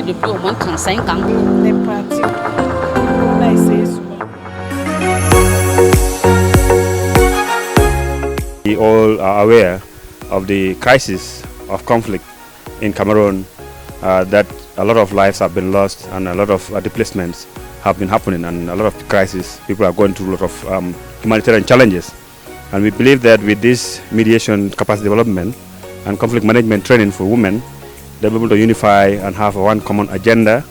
depuis au moins 35 ans. Les pratiques, on a essayé souvent. We all are aware of the crisis of conflict in Cameroon, that a lot of lives have been lost and a lot of displacements have been happening, and a lot of crises. People are going through a lot of humanitarian challenges. And we believe that with this mediation capacity development and conflict management training for women, they'll be able to unify and have one common agenda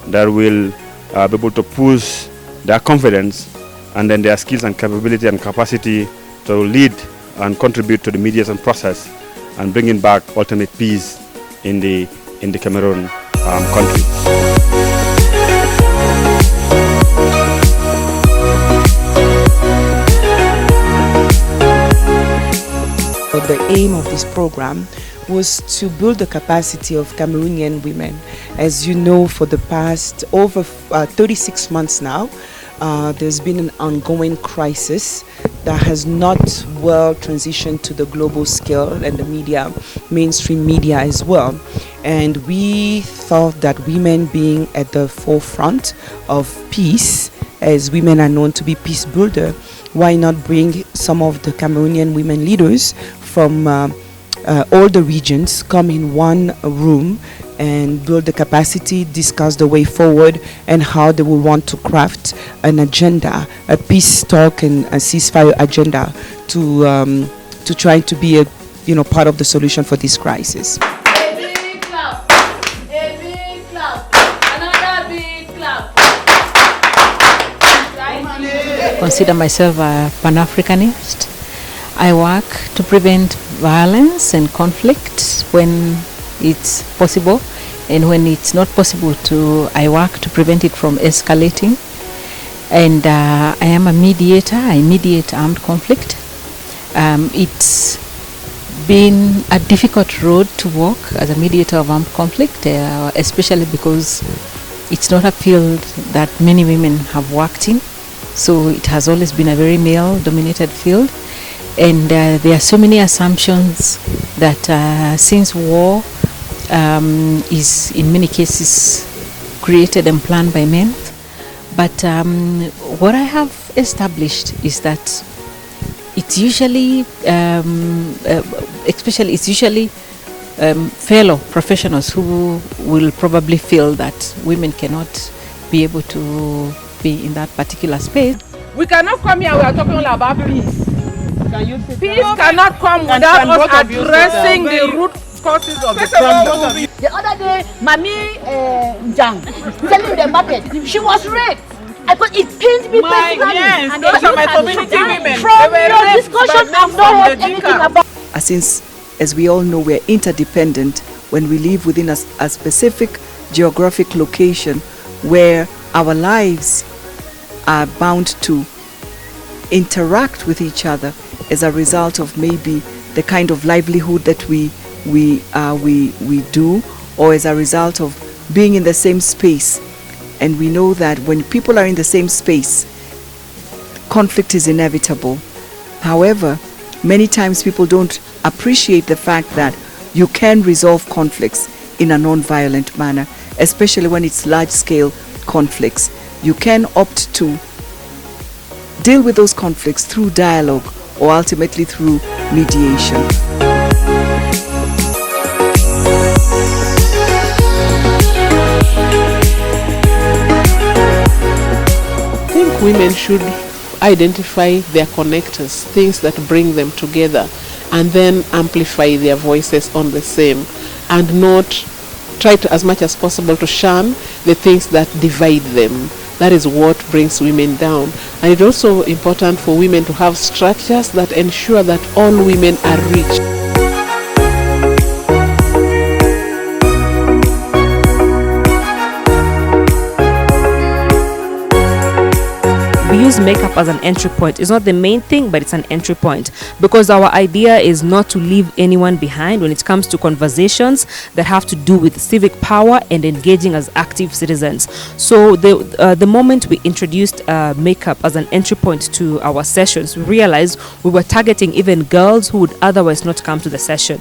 that will be able to push their confidence and then their skills and capability and capacity to lead and contribute to the mediation process and bringing back ultimate peace in the Cameroon country. The aim of this program was to build the capacity of Cameroonian women. As you know, for the past over 36 months now, there's been an ongoing crisis that has not well transitioned to the global scale and the media, mainstream media as well. And we thought that women being at the forefront of peace, as women are known to be peace builder, why not bring some of the Cameroonian women leaders from all the regions, come in one room and build the capacity, discuss the way forward and how they will want to craft an agenda, a peace talk and a ceasefire agenda to try to be a part of the solution for this crisis. A big clap, another big clap. I consider myself a Pan-Africanist. I work to prevent violence and conflict when it's possible, and when it's not possible I work to prevent it from escalating. And I am a mediator. I mediate armed conflict. It's been a difficult road to walk as a mediator of armed conflict, especially because it's not a field that many women have worked in. So it has always been a very male-dominated field. And there are so many assumptions that since war is in many cases created and planned by men. But what I have established is that it's usually, fellow professionals who will probably feel that women cannot be able to be in that particular space. We cannot come here, we are talking about peace. Peace cannot come without us addressing the root causes of the problem. The other day, Mami Njang selling the market, she was raped. It pains me personally. Yes, and those are my community women. From your discussion, I've not heard anything about. Since, as we all know, we're interdependent when we live within a specific geographic location where our lives are bound to interact with each other as a result of maybe the kind of livelihood that we do, or as a result of being in the same space. And we know that when people are in the same space, conflict is inevitable. However, many times people don't appreciate the fact that you can resolve conflicts in a non-violent manner, especially when it's large-scale conflicts. You can opt to deal with those conflicts through dialogue or ultimately through mediation. I think women should identify their connectors, things that bring them together, and then amplify their voices on the same, and not try to, as much as possible, to shun the things that divide them. That is what brings women down. And it's also important for women to have structures that ensure that all women are reached. We use makeup as an entry point. It's not the main thing, but it's an entry point, because our idea is not to leave anyone behind when it comes to conversations that have to do with civic power and engaging as active citizens. So the moment we introduced makeup as an entry point to our sessions, we realized we were targeting even girls who would otherwise not come to the session,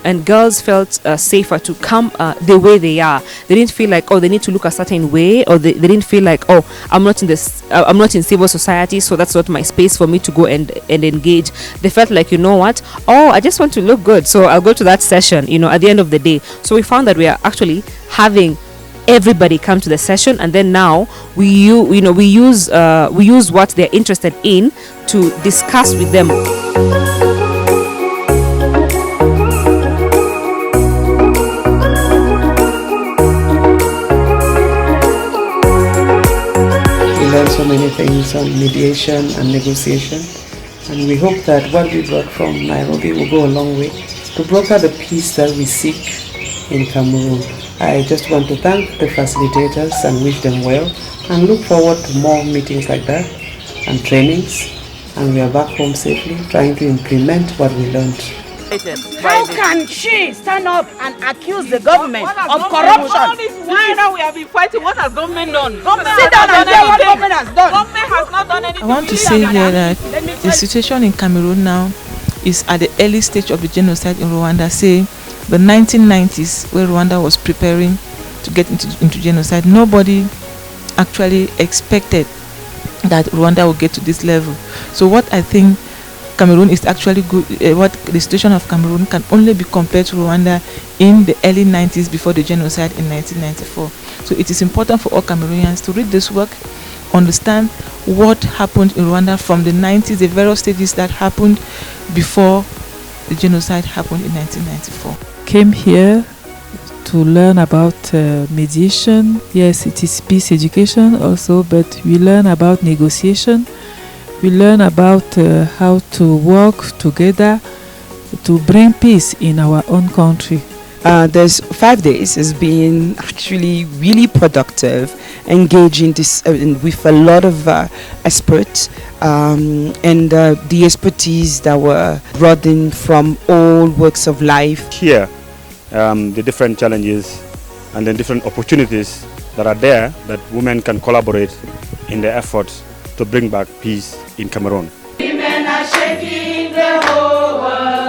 and girls felt safer to come the way they are. They didn't feel like, oh, they need to look a certain way, or they didn't feel like, oh, I'm not in civil society, so that's not my space for me to go and engage. They felt like, you know what, oh, I just want to look good, so I'll go to that session, at the end of the day. So we found that we are actually having everybody come to the session, and then now we use what they're interested in to discuss with them. We learned so many things on mediation and negotiation, and we hope that what we brought from Nairobi will go a long way to broker the peace that we seek in Cameroon. I just want to thank the facilitators and wish them well, and look forward to more meetings like that and trainings, and we are back home safely trying to implement what we learned. How can she stand up and accuse the government of corruption? All this while we have been fighting, what has government done? Sit down and say what government has done. Government has not done anything. I want to say here that the situation in Cameroon now is at the early stage of the genocide in Rwanda. Say the 1990s, where Rwanda was preparing to get into genocide, nobody actually expected that Rwanda would get to this level. So what I think Cameroon is actually good, what the situation of Cameroon can only be compared to Rwanda in the early 90s before the genocide in 1994. So it is important for all Cameroonians to read this work, understand what happened in Rwanda from the 90s, the various stages that happened before the genocide happened in 1994. Came here to learn about mediation. Yes, it is peace education also, but we learn about negotiation. We learn about how to work together to bring peace in our own country. There's 5 days has been actually really productive, engaging this with a lot of experts and the expertise that were brought in from all walks of life. Here, the different challenges and the different opportunities that are there that women can collaborate in their efforts to bring back peace in Cameroon. Women are shaking the whole world.